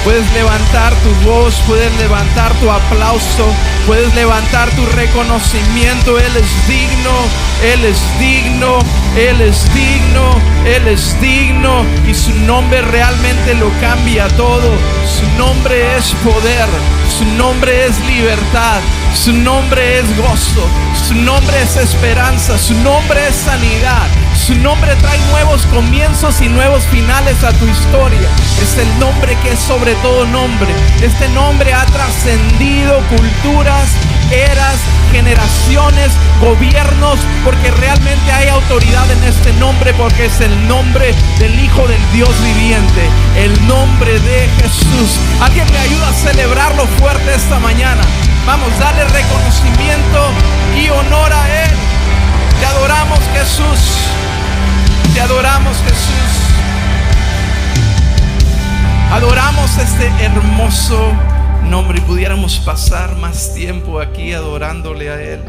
Puedes levantar tu voz, puedes levantar tu aplauso, puedes levantar tu reconocimiento. Él es digno, Él es digno, Él es digno, Él es digno. Y su nombre realmente lo cambia todo. Su nombre es poder, su nombre es libertad, su nombre es gozo, su nombre es esperanza, su nombre es sanidad. Su nombre trae nuevos comienzos y nuevos finales a tu historia. Es el nombre que es sobre todo nombre. Este nombre ha trascendido culturas, eras, generaciones, gobiernos, porque realmente hay autoridad en este nombre, porque es el nombre del Hijo del Dios viviente, el nombre de Jesús. ¿Alguien me ayuda a celebrarlo fuerte esta mañana? Vamos, dale reconocimiento y honor a Él. Te adoramos, Jesús. Te adoramos, Jesús. Adoramos este hermoso nombre. Y pudiéramos pasar más tiempo aquí adorándole a Él,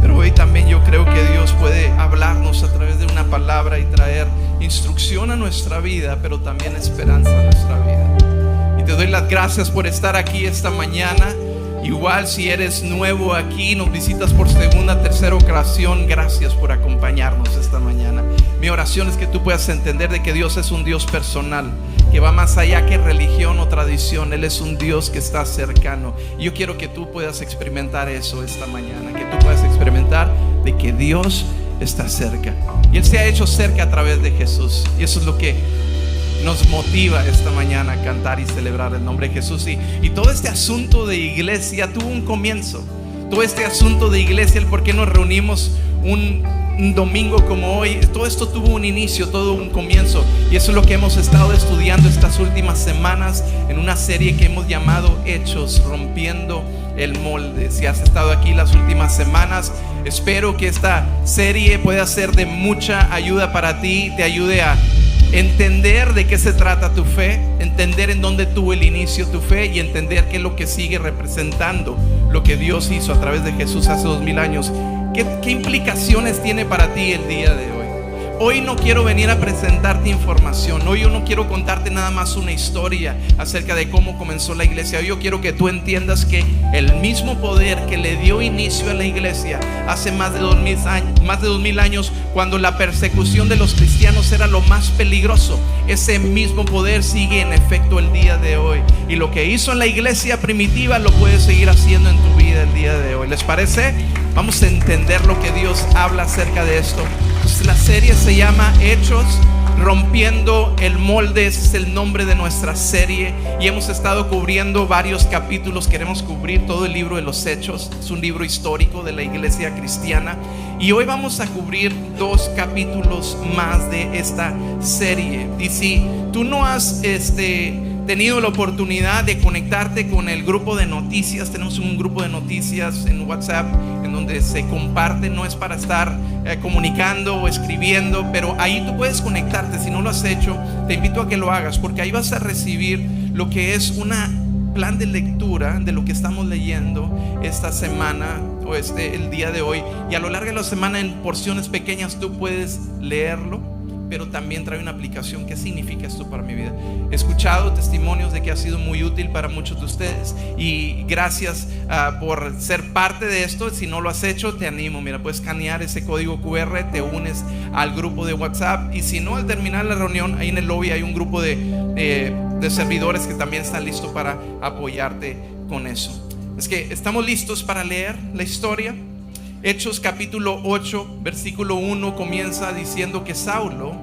pero hoy también yo creo que Dios puede hablarnos a través de una palabra y traer instrucción a nuestra vida, pero también esperanza a nuestra vida. Y te doy las gracias por estar aquí esta mañana. Igual si eres nuevo aquí, nos visitas por segunda, tercera ocasión, gracias por acompañarnos esta mañana. Mi oración es que tú puedas entender de que Dios es un Dios personal, que va más allá que religión o tradición. Él es un Dios que está cercano. Y yo quiero que tú puedas experimentar eso esta mañana, que tú puedas experimentar de que Dios está cerca. Y Él se ha hecho cerca a través de Jesús. Y eso es lo que nos motiva esta mañana a cantar y celebrar el nombre de Jesús. Y todo este asunto de iglesia tuvo un comienzo. Todo este asunto de iglesia, el por qué nos reunimos un domingo como hoy, todo esto tuvo un inicio, todo un comienzo. Y eso es lo que hemos estado estudiando estas últimas semanas en una serie que hemos llamado Hechos, rompiendo el molde. Si has estado aquí las últimas semanas, espero que esta serie pueda ser de mucha ayuda para ti, te ayude a entender de qué se trata tu fe, entender en dónde tuvo el inicio tu fe y entender qué es lo que sigue representando lo que Dios hizo a través de Jesús hace 2000 años. ¿Qué implicaciones tiene para ti el día de hoy? Hoy no quiero venir a presentarte información. Hoy yo no quiero contarte nada más una historia acerca de cómo comenzó la iglesia. Hoy yo quiero que tú entiendas que el mismo poder que le dio inicio a la iglesia hace más de 2000 años, cuando la persecución de los cristianos era lo más peligroso, ese mismo poder sigue en efecto el día de hoy. Y lo que hizo en la iglesia primitiva lo puedes seguir haciendo en tu vida el día de hoy. ¿Les parece? Vamos a entender lo que Dios habla acerca de esto. Pues la serie se llama Hechos, rompiendo el molde. Ese es el nombre de nuestra serie. Y hemos estado cubriendo varios capítulos. Queremos cubrir todo el libro de los Hechos. Es un libro histórico de la iglesia cristiana. Y hoy vamos a cubrir 2 capítulos más de esta serie. Y si tú no has tenido la oportunidad de conectarte con el grupo de noticias, tenemos un grupo de noticias en WhatsApp en donde se comparte, no es para estar comunicando o escribiendo, pero ahí tú puedes conectarte. Si no lo has hecho, te invito a que lo hagas, porque ahí vas a recibir lo que es una plan de lectura de lo que estamos leyendo esta semana o el día de hoy, y a lo largo de la semana en porciones pequeñas tú puedes leerlo, pero también trae una aplicación. ¿Qué significa esto para mi vida? He escuchado testimonios de que ha sido muy útil para muchos de ustedes, y gracias por ser parte de esto. Si no lo has hecho, te animo. Mira, puedes escanear ese código QR, te unes al grupo de WhatsApp, y si no, al terminar la reunión, ahí en el lobby hay un grupo de servidores que también están listos para apoyarte con eso. Es que estamos listos para leer la historia. Hechos capítulo 8 versículo 1 comienza diciendo que Saulo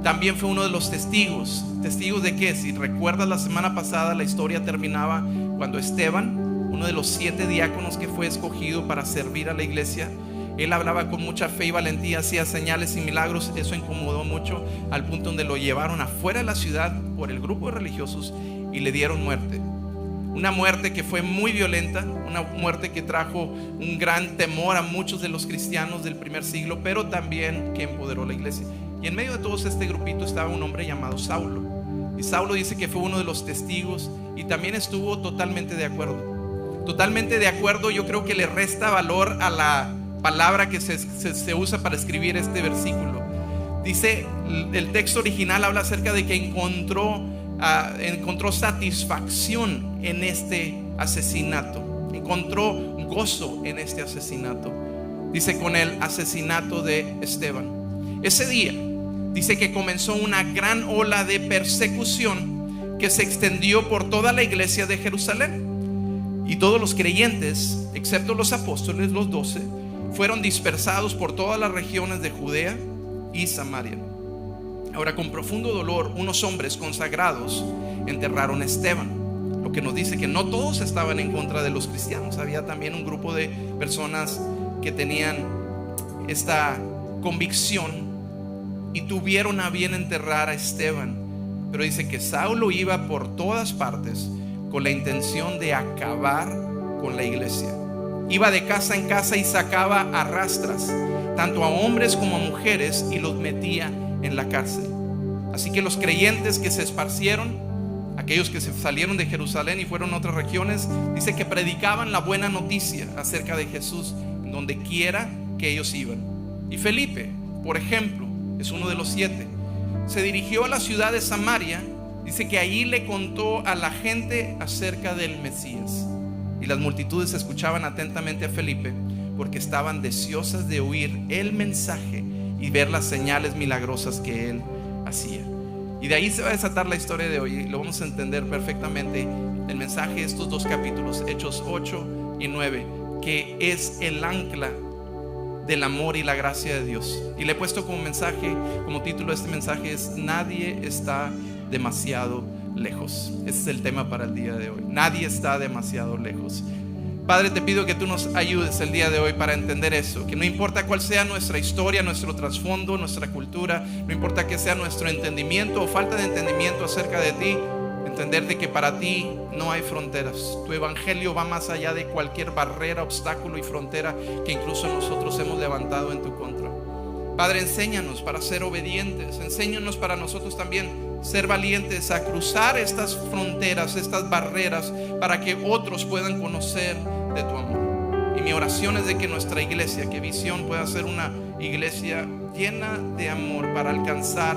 también fue uno de los testigos. ¿Testigos de qué? Si recuerdas, la semana pasada la historia terminaba cuando Esteban, uno de los 7 diáconos que fue escogido para servir a la iglesia, él hablaba con mucha fe y valentía, hacía señales y milagros. Eso incomodó mucho, al punto donde lo llevaron afuera de la ciudad por el grupo de religiosos y le dieron muerte. Una muerte que fue muy violenta, una muerte que trajo un gran temor a muchos de los cristianos del primer siglo, pero también que empoderó la iglesia. Y en medio de todo este grupito estaba un hombre llamado Saulo. Y Saulo dice que fue uno de los testigos y también estuvo totalmente de acuerdo. Totalmente de acuerdo. Yo creo que le resta valor a la palabra que se usa para escribir este versículo. Dice, el texto original habla acerca de que encontró encontró satisfacción en este asesinato, encontró gozo en este asesinato. Dice con el asesinato de Esteban. Ese día dice que comenzó una gran ola de persecución que se extendió por toda la iglesia de Jerusalén. Y todos los creyentes, excepto los apóstoles, los 12, fueron dispersados por todas las regiones de Judea y Samaria. Ahora, con profundo dolor, unos hombres consagrados enterraron a Esteban, lo que nos dice que no todos estaban en contra de los cristianos. Había también un grupo de personas que tenían esta convicción y tuvieron a bien enterrar a Esteban. Pero dice que Saulo iba por todas partes con la intención de acabar con la iglesia. Iba de casa en casa y sacaba a rastras tanto a hombres como a mujeres y los metía en la cárcel. Así que los creyentes que se esparcieron, aquellos que se salieron de Jerusalén y fueron a otras regiones, dice que predicaban la buena noticia acerca de Jesús en donde quiera que ellos iban. Y Felipe, por ejemplo, es uno de los 7. Se dirigió a la ciudad de Samaria. Dice que allí le contó a la gente acerca del Mesías. Y las multitudes escuchaban atentamente a Felipe porque estaban deseosas de oír el mensaje y ver las señales milagrosas que él hacía. Y de ahí se va a desatar la historia de hoy. Y lo vamos a entender perfectamente el mensaje de estos 2 capítulos, Hechos 8 y 9, que es el ancla del amor y la gracia de Dios. Y le he puesto como mensaje, como título de este mensaje es: nadie está demasiado lejos. Ese es el tema para el día de hoy. Nadie está demasiado lejos. Padre, te pido que tú nos ayudes el día de hoy para entender eso, que no importa cuál sea nuestra historia, nuestro trasfondo, nuestra cultura, no importa que sea nuestro entendimiento o falta de entendimiento acerca de ti, entender de que para ti no hay fronteras. Tu evangelio va más allá de cualquier barrera, obstáculo y frontera que incluso nosotros hemos levantado en tu contra. Padre, enséñanos para ser obedientes, enséñanos para nosotros también ser valientes a cruzar estas fronteras, estas barreras, para que otros puedan conocer de tu amor. Y mi oración es de que nuestra iglesia, que Visión, pueda ser una iglesia llena de amor para alcanzar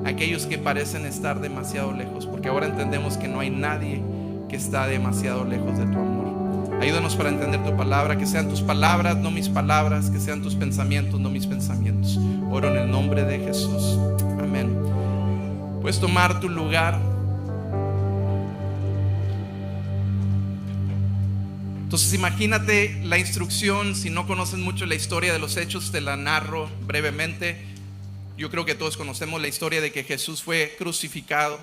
a aquellos que parecen estar demasiado lejos, porque ahora entendemos que no hay nadie que está demasiado lejos de tu amor. Ayúdanos para entender tu palabra, que sean tus palabras, no mis palabras, que sean tus pensamientos, no mis pensamientos. Oro en el nombre de Jesús. Amén. Puedes tomar tu lugar. Entonces imagínate la instrucción. Si no conoces mucho la historia de los hechos, te la narro brevemente. Yo creo que todos conocemos la historia de que Jesús fue crucificado.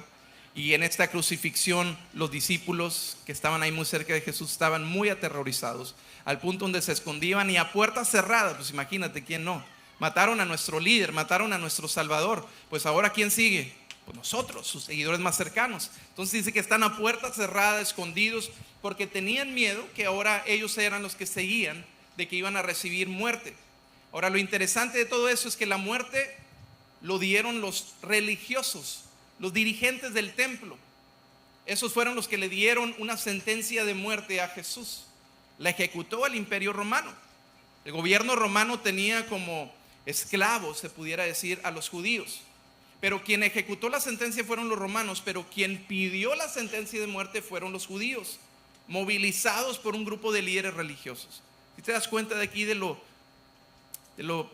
Y en esta crucifixión los discípulos que estaban ahí muy cerca de Jesús estaban muy aterrorizados, al punto donde se escondían y a puertas cerradas. Pues imagínate, ¿quién no? Mataron a nuestro líder, mataron a nuestro Salvador. Pues ahora ¿quién sigue? Pues nosotros, sus seguidores más cercanos. Entonces dice que están a puerta cerrada, escondidos, porque tenían miedo que ahora ellos eran los que seguían, de que iban a recibir muerte. Ahora lo interesante de todo eso es que la muerte lo dieron los religiosos, los dirigentes del templo. Esos fueron los que le dieron una sentencia de muerte a Jesús. La ejecutó el Imperio Romano. El gobierno romano tenía como esclavos, se pudiera decir, a los judíos. Pero quien ejecutó la sentencia fueron los romanos, pero quien pidió la sentencia de muerte fueron los judíos, movilizados por un grupo de líderes religiosos. Si te das cuenta de aquí de lo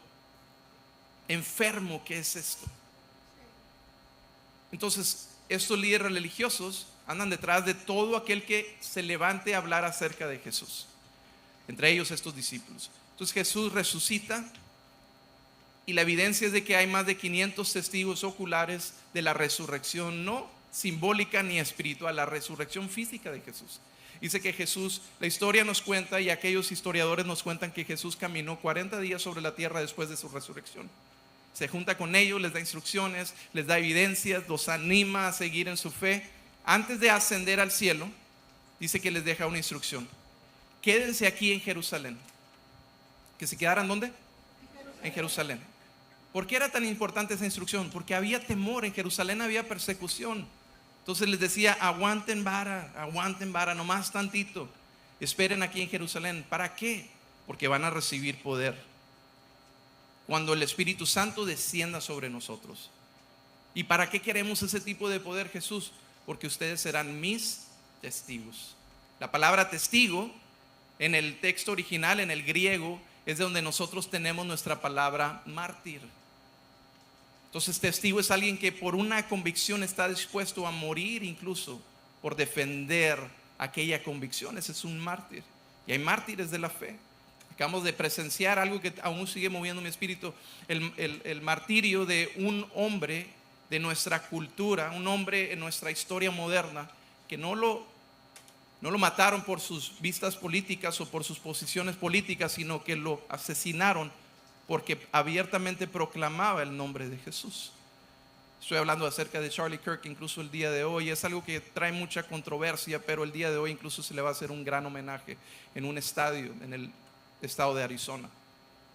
enfermo que es esto. Entonces, estos líderes religiosos andan detrás de todo aquel que se levante a hablar acerca de Jesús, entre ellos estos discípulos. Entonces Jesús resucita. Y la evidencia es de que hay más de 500 testigos oculares de la resurrección, no simbólica ni espiritual, la resurrección física de Jesús. Dice que Jesús, la historia nos cuenta, y aquellos historiadores nos cuentan, que Jesús caminó 40 días sobre la tierra después de su resurrección. Se junta con ellos, les da instrucciones, les da evidencias, los anima a seguir en su fe. Antes de ascender al cielo, dice que les deja una instrucción: quédense aquí en Jerusalén. ¿Que se quedaran dónde? En Jerusalén. ¿Por qué era tan importante esa instrucción? Porque había temor, en Jerusalén había persecución. Entonces les decía: aguanten vara, nomás tantito, esperen aquí en Jerusalén. ¿Para qué? Porque van a recibir poder cuando el Espíritu Santo descienda sobre nosotros. ¿Y para qué queremos ese tipo de poder, Jesús? porque ustedes serán mis testigos. La palabra testigo en el texto original, en el griego, es de donde nosotros tenemos nuestra palabra mártir. Entonces, testigo es alguien que por una convicción está dispuesto a morir incluso por defender aquella convicción. Ese es un mártir. Y hay mártires de la fe. Acabamos de presenciar algo que aún sigue moviendo mi espíritu, el martirio de un hombre de nuestra cultura, un hombre en nuestra historia moderna, que no lo mataron por sus vistas políticas o por sus posiciones políticas, sino que lo asesinaron porque abiertamente proclamaba el nombre de Jesús. Estoy hablando acerca de Charlie Kirk incluso el día de hoy. Es algo que trae mucha controversia, pero el día de hoy incluso se le va a hacer un gran homenaje en un estadio en el estado de Arizona.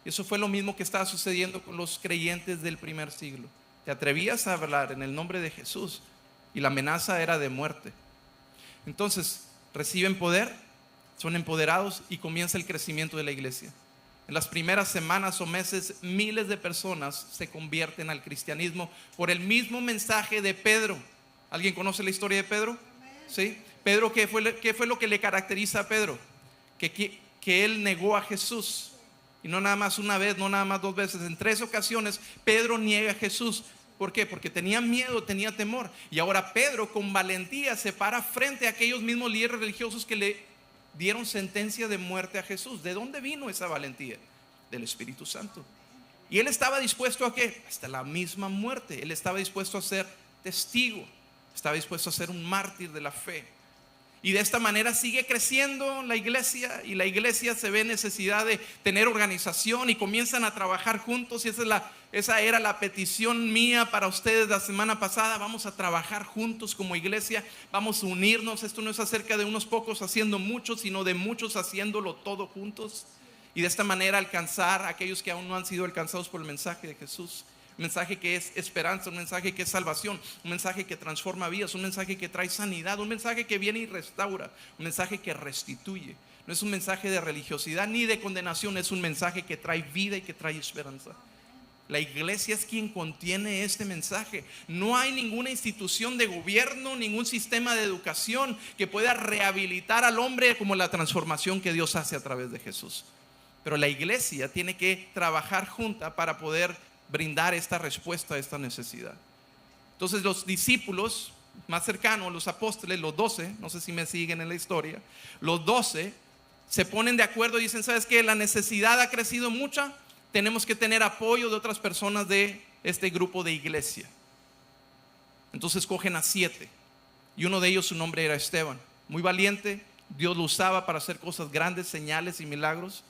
Y eso fue lo mismo que estaba sucediendo con los creyentes del primer siglo. Te atrevías a hablar en el nombre de Jesús y la amenaza era de muerte. Entonces reciben poder, son empoderados y comienza el crecimiento de la iglesia. En las primeras semanas o meses, miles de personas se convierten al cristianismo por el mismo mensaje de Pedro. ¿Alguien conoce la historia de Pedro? ¿Sí? Pedro, ¿qué fue lo que le caracteriza a Pedro? Que él negó a Jesús. Y no nada más una vez, no nada más dos veces. En 3 ocasiones Pedro niega a Jesús. ¿Por qué? Porque tenía miedo, tenía temor. Y ahora Pedro con valentía se para frente a aquellos mismos líderes religiosos que le dieron sentencia de muerte a Jesús. ¿De dónde vino esa valentía? Del Espíritu Santo. Y él estaba dispuesto a ¿qué? Hasta la misma muerte. Él estaba dispuesto a ser testigo, estaba dispuesto a ser un mártir de la fe. Y de esta manera sigue creciendo la iglesia, y la iglesia se ve necesidad de tener organización y comienzan a trabajar juntos. Y esa era la petición mía para ustedes la semana pasada. Vamos a trabajar juntos como iglesia, vamos a unirnos. Esto no es acerca de unos pocos haciendo mucho, sino de muchos haciéndolo todo juntos. Y de esta manera alcanzar a aquellos que aún no han sido alcanzados por el mensaje de Jesús. Un mensaje que es esperanza, un mensaje que es salvación, un mensaje que transforma vidas, un mensaje que trae sanidad, un mensaje que viene y restaura, un mensaje que restituye. No es un mensaje de religiosidad ni de condenación, es un mensaje que trae vida y que trae esperanza. La iglesia es quien contiene este mensaje. No hay ninguna institución de gobierno, ningún sistema de educación que pueda rehabilitar al hombre como la transformación que Dios hace a través de Jesús. Pero la iglesia tiene que trabajar junta para poder brindar esta respuesta a esta necesidad. Entonces los discípulos más cercanos, los apóstoles, los 12, no sé si me siguen en la historia, los 12 se ponen de acuerdo y dicen: ¿sabes qué? La necesidad ha crecido mucha, tenemos que tener apoyo de otras personas de este grupo de iglesia. Entonces cogen a 7 y uno de ellos, su nombre era Esteban, muy valiente. Dios lo usaba para hacer cosas grandes, señales y milagros.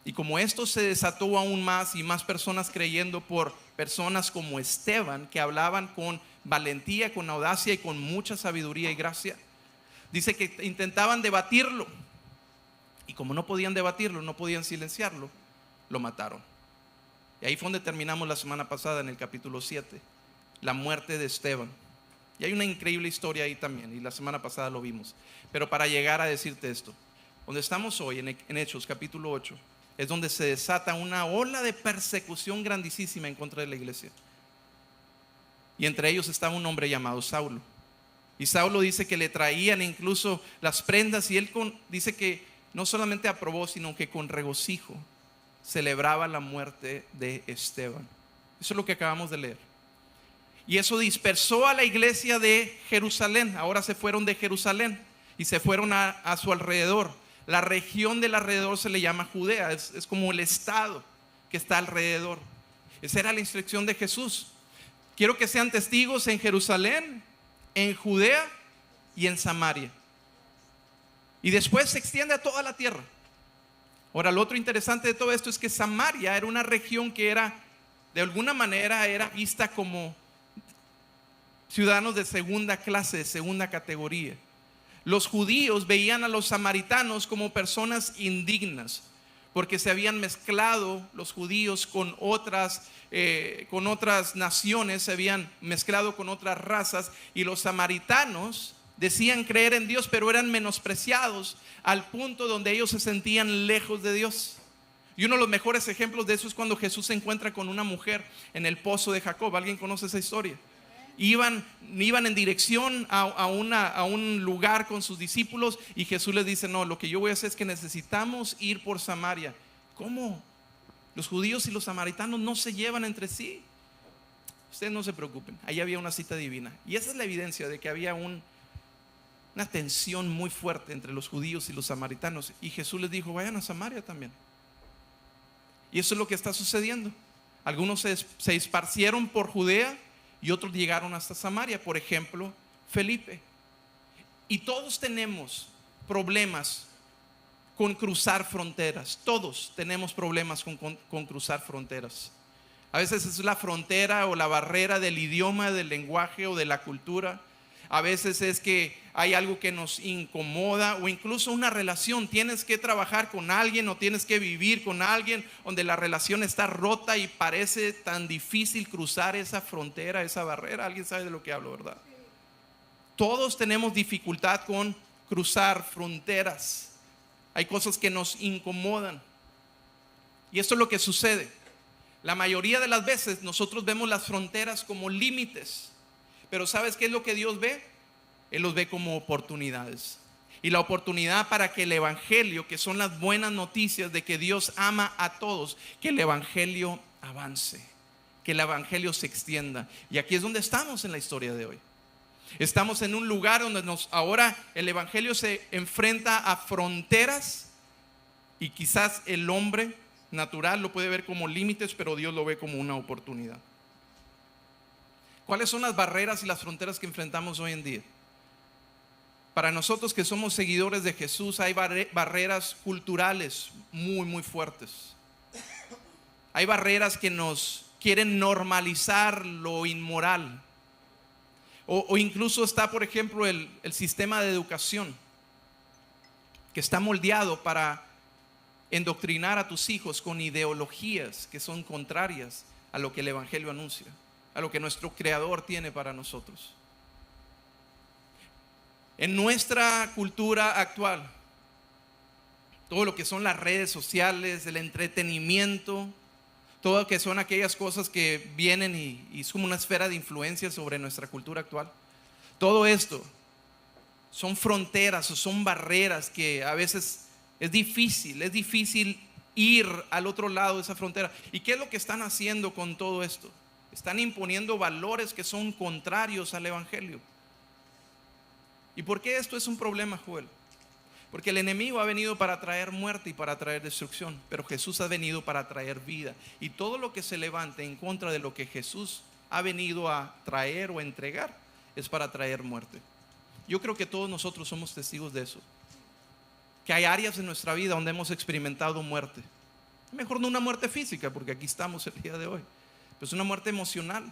Y como esto se desató aún más y más personas creyendo por personas como Esteban, que hablaban con valentía, con audacia y con mucha sabiduría y gracia, dice que intentaban debatirlo. Y como no podían debatirlo, no podían silenciarlo, lo mataron. Y ahí fue donde terminamos la semana pasada en el capítulo 7, la muerte de Esteban. Y hay una increíble historia ahí también, y la semana pasada lo vimos. Pero para llegar a decirte esto, donde estamos hoy en Hechos capítulo 8, es donde se desata una ola de persecución grandísima en contra de la iglesia. Y entre ellos estaba un hombre llamado Saulo. Y Saulo dice que le traían incluso las prendas, y él dice que no solamente aprobó, sino que con regocijo celebraba la muerte de Esteban. Eso es lo que acabamos de leer. Y eso dispersó a la iglesia de Jerusalén. Ahora se fueron de Jerusalén y se fueron a su alrededor. La región del alrededor se le llama Judea, es como el estado que está alrededor. Esa era la instrucción de Jesús. Quiero que sean testigos en Jerusalén, en Judea y en Samaria. Y después se extiende a toda la tierra. Ahora, lo otro interesante de todo esto es que Samaria era una región que era, de alguna manera, era vista como ciudadanos de segunda clase, de segunda categoría. Los judíos veían a los samaritanos como personas indignas, porque se habían mezclado los judíos con otras naciones, se habían mezclado con otras razas, y los samaritanos decían creer en Dios, pero eran menospreciados al punto donde ellos se sentían lejos de Dios. Y uno de los mejores ejemplos de eso es cuando Jesús se encuentra con una mujer en el pozo de Jacob. ¿Alguien conoce esa historia? Iban en dirección a un lugar con sus discípulos y Jesús les dice: no, lo que yo voy a hacer es que necesitamos ir por Samaria. ¿Cómo? Los judíos y los samaritanos no se llevan entre sí. Ustedes no se preocupen, ahí había una cita divina. Y esa es la evidencia de que había una tensión muy fuerte entre los judíos y los samaritanos. Y Jesús les dijo: vayan a Samaria también. Y eso es lo que está sucediendo. Algunos se esparcieron por Judea y otros llegaron hasta Samaria. Por ejemplo, Felipe. Y todos tenemos problemas con cruzar fronteras. Todos tenemos problemas con cruzar fronteras. A veces es la frontera o la barrera del idioma, del lenguaje o de la cultura. A veces es que hay algo que nos incomoda, o incluso una relación. Tienes que trabajar con alguien o tienes que vivir con alguien donde la relación está rota y parece tan difícil cruzar esa frontera, esa barrera. Alguien sabe de lo que hablo, ¿verdad? Todos tenemos dificultad con cruzar fronteras. Hay cosas que nos incomodan. Y esto es lo que sucede. La mayoría de las veces nosotros vemos las fronteras como límites. Pero ¿sabes qué es lo que Dios ve? Él los ve como oportunidades. Y la oportunidad para que el evangelio, que son las buenas noticias de que Dios ama a todos, que el evangelio avance, que el evangelio se extienda. Y aquí es donde estamos en la historia de hoy. Estamos en un lugar donde ahora el evangelio se enfrenta a fronteras, y quizás el hombre natural lo puede ver como límites, pero Dios lo ve como una oportunidad. ¿Cuáles son las barreras y las fronteras que enfrentamos hoy en día? Para nosotros que somos seguidores de Jesús, hay barreras culturales muy, muy fuertes. Hay barreras que nos quieren normalizar lo inmoral. O incluso está, por ejemplo, el sistema de educación, que está moldeado para endoctrinar a tus hijos con ideologías que son contrarias a lo que el evangelio anuncia, a lo que nuestro Creador tiene para nosotros. En nuestra cultura actual, todo lo que son las redes sociales, el entretenimiento, todo lo que son aquellas cosas que vienen y es como una esfera de influencia sobre nuestra cultura actual. Todo esto son fronteras o son barreras que a veces es difícil ir al otro lado de esa frontera. ¿Y qué es lo que están haciendo con todo esto? Están imponiendo valores que son contrarios al evangelio. ¿Y por qué esto es un problema, Joel? Porque el enemigo ha venido para traer muerte y para traer destrucción, pero Jesús ha venido para traer vida. Y todo lo que se levante en contra de lo que Jesús ha venido a traer o a entregar es para traer muerte. Yo creo que todos nosotros somos testigos de eso, que hay áreas de nuestra vida donde hemos experimentado muerte. Mejor no una muerte física, porque aquí estamos el día de hoy, pero es una muerte emocional.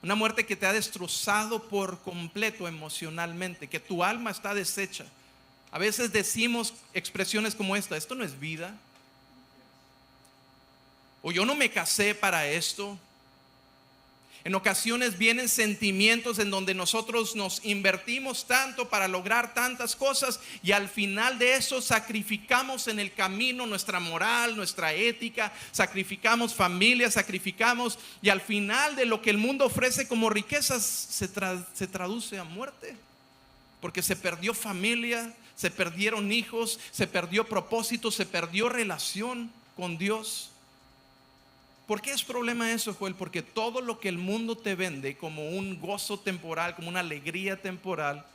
Una muerte que te ha destrozado por completo emocionalmente, que tu alma está deshecha. A veces decimos expresiones como esta: esto no es vida, o yo no me casé para esto. En ocasiones vienen sentimientos en donde nosotros nos invertimos tanto para lograr tantas cosas, y al final de eso sacrificamos en el camino nuestra moral, nuestra ética, sacrificamos familia, sacrificamos, y al final de lo que el mundo ofrece como riquezas se traduce a muerte, porque se perdió familia, se perdieron hijos, se perdió propósito, se perdió relación con Dios. ¿Por qué es problema eso, Joel? Porque todo lo que el mundo te vende como un gozo temporal, como una alegría temporal,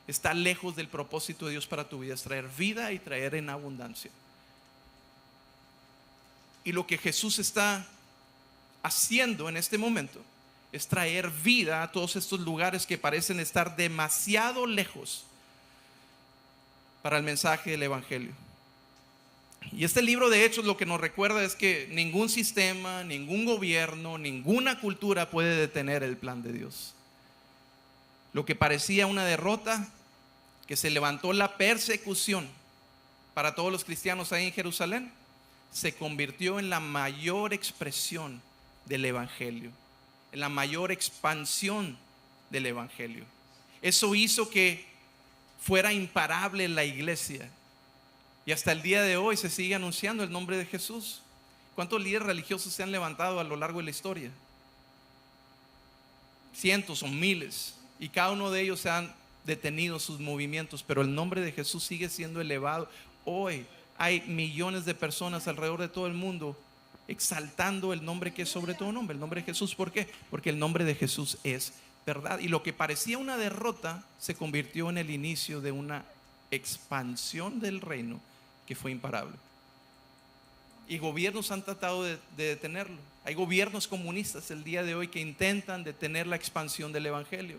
está lejos del propósito de Dios para tu vida. Es traer vida y traer en abundancia. Y lo que Jesús está haciendo en este momento es traer vida a todos estos lugares que parecen estar demasiado lejos para el mensaje del evangelio. Y este libro de Hechos lo que nos recuerda es que ningún sistema, ningún gobierno, ninguna cultura puede detener el plan de Dios. Lo que parecía una derrota, que se levantó la persecución para todos los cristianos ahí en Jerusalén, se convirtió en la mayor expresión del evangelio, en la mayor expansión del evangelio. Eso hizo que fuera imparable la iglesia. Y hasta el día de hoy se sigue anunciando el nombre de Jesús. ¿Cuántos líderes religiosos se han levantado a lo largo de la historia? cientos o miles, y cada uno de ellos se han detenido sus movimientos, pero el nombre de Jesús sigue siendo elevado. Hoy hay millones de personas alrededor de todo el mundo exaltando el nombre que es sobre todo nombre, el nombre de Jesús. ¿Por qué? Porque el nombre de Jesús es verdad, y lo que parecía una derrota se convirtió en el inicio de una expansión del reino que fue imparable. Y gobiernos han tratado de detenerlo. Hay gobiernos comunistas el día de hoy que intentan detener la expansión del evangelio.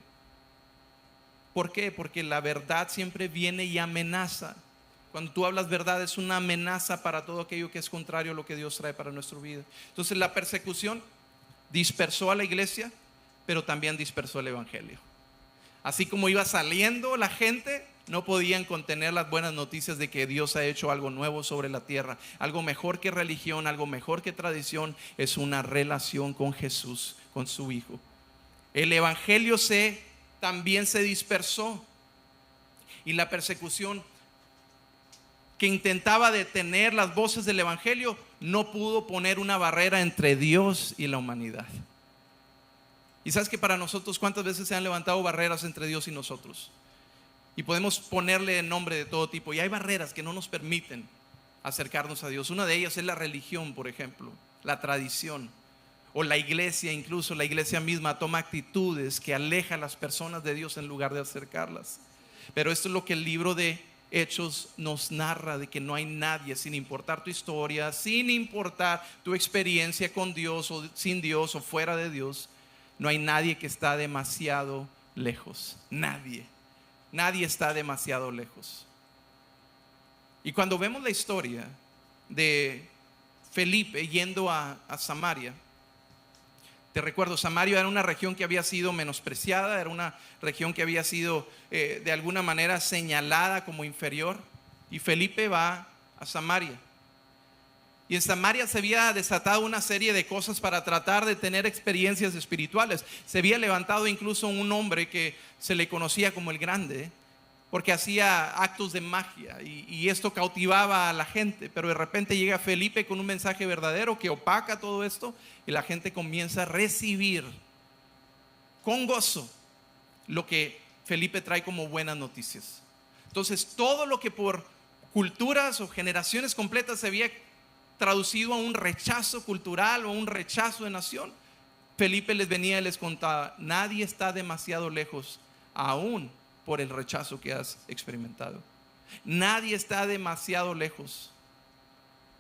¿Por qué? Porque la verdad siempre viene y amenaza. Cuando tú hablas verdad, es una amenaza para todo aquello que es contrario a lo que Dios trae para nuestra vida. Entonces la persecución dispersó a la iglesia, pero también dispersó el evangelio. Así como iba saliendo la gente, no podían contener las buenas noticias de que Dios ha hecho algo nuevo sobre la tierra. Algo mejor que religión, algo mejor que tradición, es una relación con Jesús, con su Hijo. El evangelio también se dispersó, y la persecución que intentaba detener las voces del evangelio no pudo poner una barrera entre Dios y la humanidad. Y sabes que para nosotros, ¿cuántas veces se han levantado barreras entre Dios y nosotros? Y podemos ponerle nombre de todo tipo, y hay barreras que no nos permiten acercarnos a Dios. Una de ellas es la religión, por ejemplo, la tradición, o la iglesia. Incluso la iglesia misma toma actitudes que alejan a las personas de Dios en lugar de acercarlas. Pero esto es lo que el libro de Hechos nos narra, de que no hay nadie, sin importar tu historia, sin importar tu experiencia con Dios o sin Dios o fuera de Dios, no hay nadie que está demasiado lejos. Nadie está demasiado lejos. Y cuando vemos la historia de Felipe yendo a Samaria, te recuerdo, Samaria era una región que había sido menospreciada, era una región que había sido de alguna manera señalada como inferior. Y Felipe va a Samaria. Y en Samaria se había desatado una serie de cosas para tratar de tener experiencias espirituales. Se había levantado incluso un hombre que se le conocía como el Grande, porque hacía actos de magia, y esto cautivaba a la gente. Pero de repente llega Felipe con un mensaje verdadero que opaca todo esto, y la gente comienza a recibir con gozo lo que Felipe trae como buenas noticias. Entonces todo lo que por culturas o generaciones completas se había traducido a un rechazo cultural o un rechazo de nación, Felipe les venía y les contaba: nadie está demasiado lejos aún por el rechazo que has experimentado. Nadie está demasiado lejos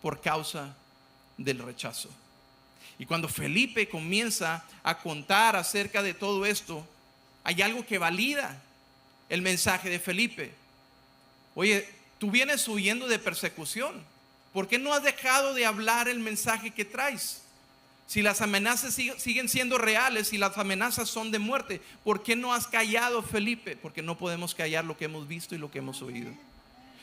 por causa del rechazo. Y cuando Felipe comienza a contar acerca de todo esto, hay algo que valida el mensaje de Felipe. Oye, tú vienes huyendo de persecución. ¿Por qué no has dejado de hablar el mensaje que traes? Si las amenazas siguen siendo reales, si las amenazas son de muerte, ¿por qué no has callado, Felipe? Porque no podemos callar lo que hemos visto y lo que hemos oído.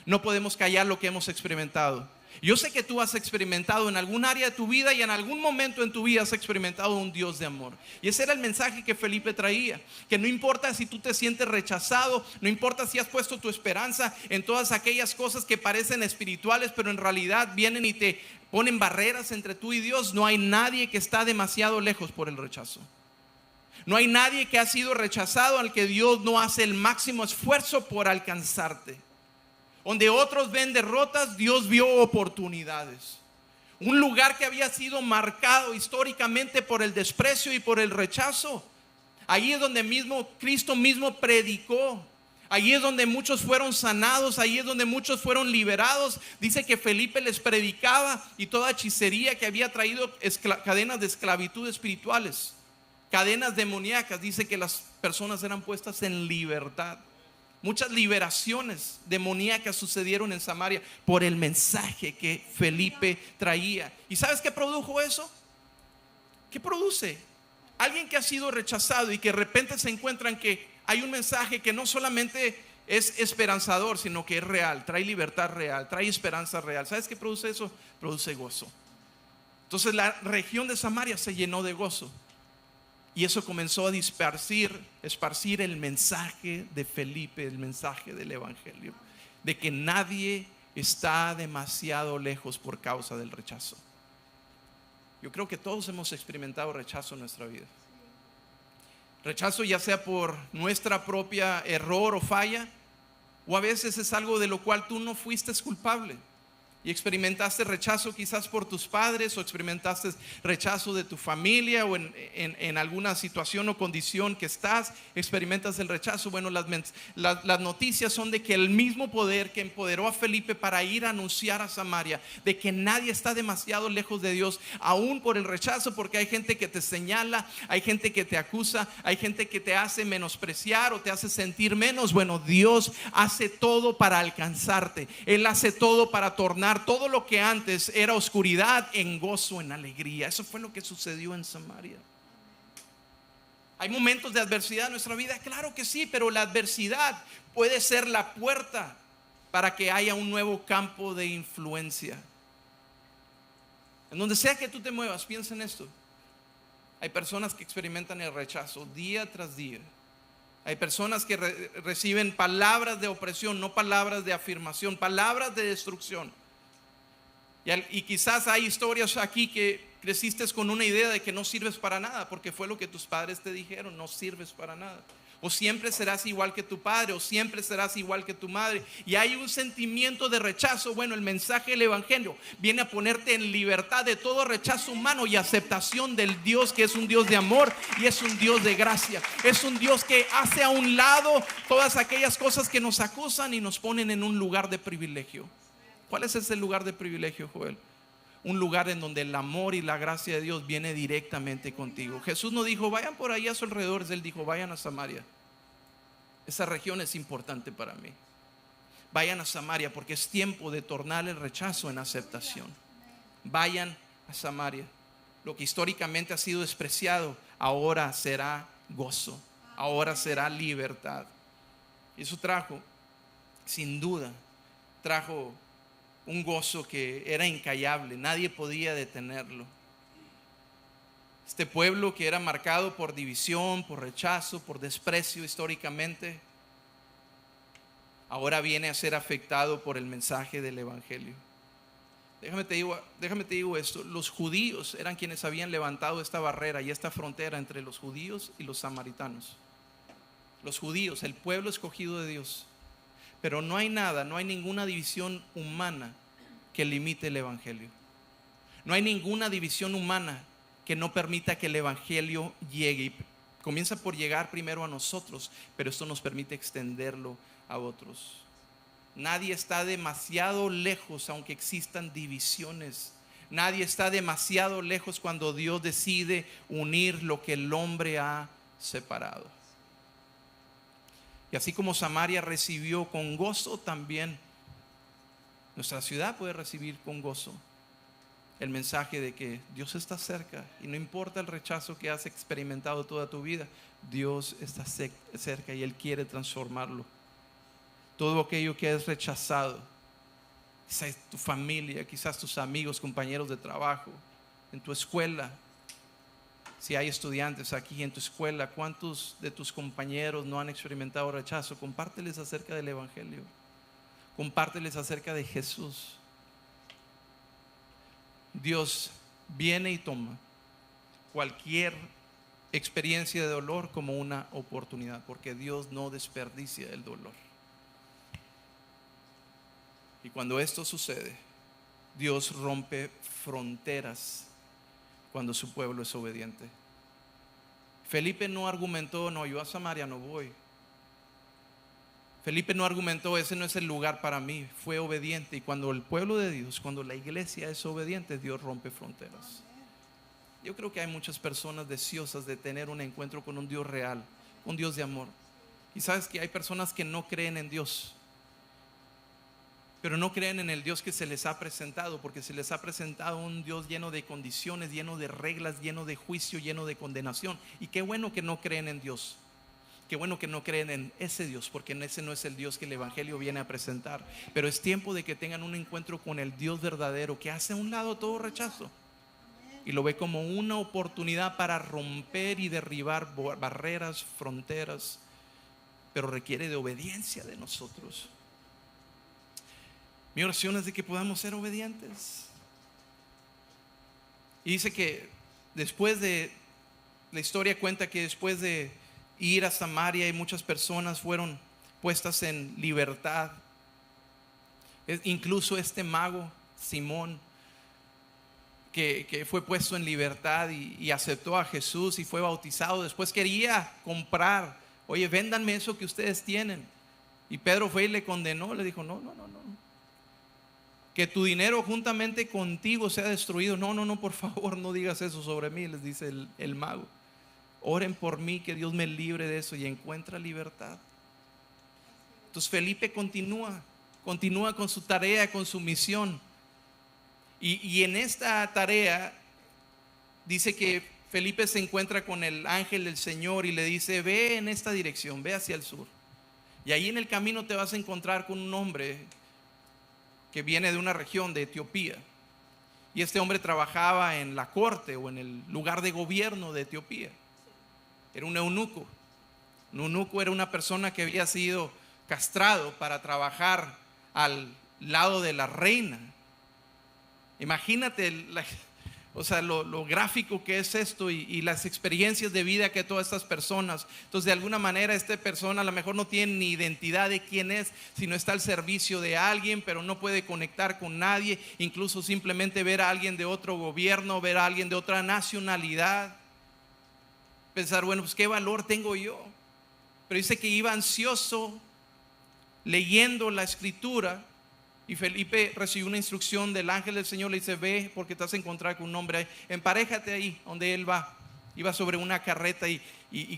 No podemos callar lo que hemos experimentado. Yo sé que tú has experimentado en algún área de tu vida, y en algún momento en tu vida has experimentado un Dios de amor. Y ese era el mensaje que Felipe traía: que no importa si tú te sientes rechazado, no importa si has puesto tu esperanza en todas aquellas cosas que parecen espirituales, pero en realidad vienen y te ponen barreras entre tú y Dios. No hay nadie que está demasiado lejos por el rechazo. No hay nadie que ha sido rechazado al que Dios no hace el máximo esfuerzo por alcanzarte. Donde otros ven derrotas, Dios vio oportunidades. Un lugar que había sido marcado históricamente por el desprecio y por el rechazo, ahí es donde Cristo mismo predicó. Ahí es donde muchos fueron sanados, ahí es donde muchos fueron liberados. Dice que Felipe les predicaba, y toda hechicería que había traído cadenas de esclavitud espirituales, cadenas demoníacas, dice que las personas eran puestas en libertad. Muchas liberaciones demoníacas sucedieron en Samaria por el mensaje que Felipe traía. ¿Y sabes qué produjo eso? ¿Qué produce? Alguien que ha sido rechazado y que de repente se encuentran que hay un mensaje que no solamente es esperanzador, sino que es real, trae libertad real, trae esperanza real. ¿Sabes qué produce eso? Produce gozo. Entonces la región de Samaria se llenó de gozo. Y eso comenzó a esparcir el mensaje de Felipe, el mensaje del evangelio, de que nadie está demasiado lejos por causa del rechazo. Yo creo que todos hemos experimentado rechazo en nuestra vida. Rechazo ya sea por nuestra propia error o falla, o a veces es algo de lo cual tú no fuiste culpable. Y experimentaste rechazo quizás por tus padres, o experimentaste rechazo de tu familia, o en alguna situación o condición que estás, experimentas el rechazo. Bueno, las noticias son de que el mismo poder que empoderó a Felipe para ir a anunciar a Samaria, de que nadie está demasiado lejos de Dios, aún por el rechazo, porque hay gente que te señala, hay gente que te acusa, hay gente que te hace menospreciar o te hace sentir menos. Bueno, Dios hace todo para alcanzarte. Él hace todo para tornar todo lo que antes era oscuridad en gozo, en alegría. Eso fue lo que sucedió en Samaria. ¿Hay momentos de adversidad en nuestra vida? Claro que sí, pero la adversidad puede ser la puerta para que haya un nuevo campo de influencia. En donde sea que tú te muevas, piensa en esto. Hay personas que experimentan el rechazo día tras día. Hay personas que reciben palabras de opresión, no palabras de afirmación, palabras de destrucción. Y quizás hay historias aquí que creciste con una idea de que no sirves para nada, porque fue lo que tus padres te dijeron: no sirves para nada, o siempre serás igual que tu padre, o siempre serás igual que tu madre. Y hay un sentimiento de rechazo. Bueno, el mensaje del evangelio viene a ponerte en libertad de todo rechazo humano y aceptación del Dios que es un Dios de amor y es un Dios de gracia. Es un Dios que hace a un lado todas aquellas cosas que nos acusan y nos ponen en un lugar de privilegio. ¿Cuál es ese lugar de privilegio, Joel? Un lugar en donde el amor y la gracia de Dios viene directamente contigo. Jesús no dijo: vayan por ahí a sus alrededores. Él dijo: vayan a Samaria. Esa región es importante para mí. Vayan a Samaria, porque es tiempo de tornar el rechazo en aceptación. Vayan a Samaria. Lo que históricamente ha sido despreciado, ahora será gozo, ahora será libertad. Y eso trajo, sin duda, trajo un gozo que era incallable. Nadie podía detenerlo. Este pueblo que era marcado por división, por rechazo, por desprecio históricamente, ahora viene a ser afectado por el mensaje del evangelio. Déjame te digo esto: los judíos eran quienes habían levantado esta barrera y esta frontera entre los judíos y los samaritanos. Los judíos, el pueblo escogido de Dios. Pero no hay ninguna división humana que limite el evangelio. No hay ninguna división humana que no permita que el evangelio llegue. Y comienza por llegar primero a nosotros, pero esto nos permite extenderlo a otros. Nadie está demasiado lejos, aunque existan divisiones. Nadie está demasiado lejos cuando Dios decide unir lo que el hombre ha separado. Y así como Samaria recibió con gozo, también nuestra ciudad puede recibir con gozo el mensaje de que Dios está cerca. Y no importa el rechazo que has experimentado toda tu vida, Dios está cerca y Él quiere transformarlo. Todo aquello que has rechazado, quizás tu familia, quizás tus amigos, compañeros de trabajo, en tu escuela. Si hay estudiantes aquí en tu escuela, ¿cuántos de tus compañeros no han experimentado rechazo? Compárteles acerca del evangelio. Compárteles acerca de Jesús. Dios viene y toma cualquier experiencia de dolor como una oportunidad, porque Dios no desperdicia el dolor. Y cuando esto sucede, Dios rompe fronteras cuando su pueblo es obediente. Felipe no argumentó: no, yo a Samaria no voy. Felipe no argumentó: ese no es el lugar para mí. Fue obediente. Y cuando el pueblo de Dios, cuando la iglesia es obediente, Dios rompe fronteras. Yo creo que hay muchas personas deseosas de tener un encuentro con un Dios real, un Dios de amor. Y sabes que hay personas que no creen en Dios, pero no creen en el Dios que se les ha presentado, porque se les ha presentado un Dios lleno de condiciones, lleno de reglas, lleno de juicio, lleno de condenación. Y qué bueno que no creen en Dios. Qué bueno que no creen en ese Dios, porque ese no es el Dios que el evangelio viene a presentar. Pero es tiempo de que tengan un encuentro con el Dios verdadero, que hace a un lado todo rechazo y lo ve como una oportunidad para romper y derribar barreras, fronteras, pero requiere de obediencia de nosotros. Mi oración es de que podamos ser obedientes. Y dice que después de, la historia cuenta que después de ir a Samaria y muchas personas fueron puestas en libertad. Incluso este mago, Simón, que fue puesto en libertad y aceptó a Jesús y fue bautizado. Después quería comprar, oye, véndanme eso que ustedes tienen. Y Pedro fue y le condenó, le dijo, no. Que tu dinero juntamente contigo sea destruido. No, por favor, no digas eso sobre mí, les dice el mago. Oren por mí, que Dios me libre de eso, y encuentra libertad. Entonces Felipe continúa con su tarea, con su misión. Y en esta tarea dice que Felipe se encuentra con el ángel del Señor y le dice, ve en esta dirección, ve hacia el sur. Y ahí en el camino te vas a encontrar con un hombre que viene de una región de Etiopía. Y este hombre trabajaba en la corte o en el lugar de gobierno de Etiopía. Era un eunuco. Un eunuco era una persona que había sido castrado para trabajar al lado de la reina. Imagínate lo gráfico que es esto y las experiencias de vida que todas estas personas. Entonces, de alguna manera, esta persona a lo mejor no tiene ni identidad de quién es, sino está al servicio de alguien, pero no puede conectar con nadie. Incluso simplemente ver a alguien de otro gobierno, ver a alguien de otra nacionalidad, pensar, bueno, pues qué valor tengo yo. Pero dice que iba ansioso leyendo la escritura. Y Felipe recibió una instrucción del ángel del Señor. Le dice, ve porque te vas a encontrar con un hombre ahí. Emparéjate ahí donde él va. Iba sobre una carreta y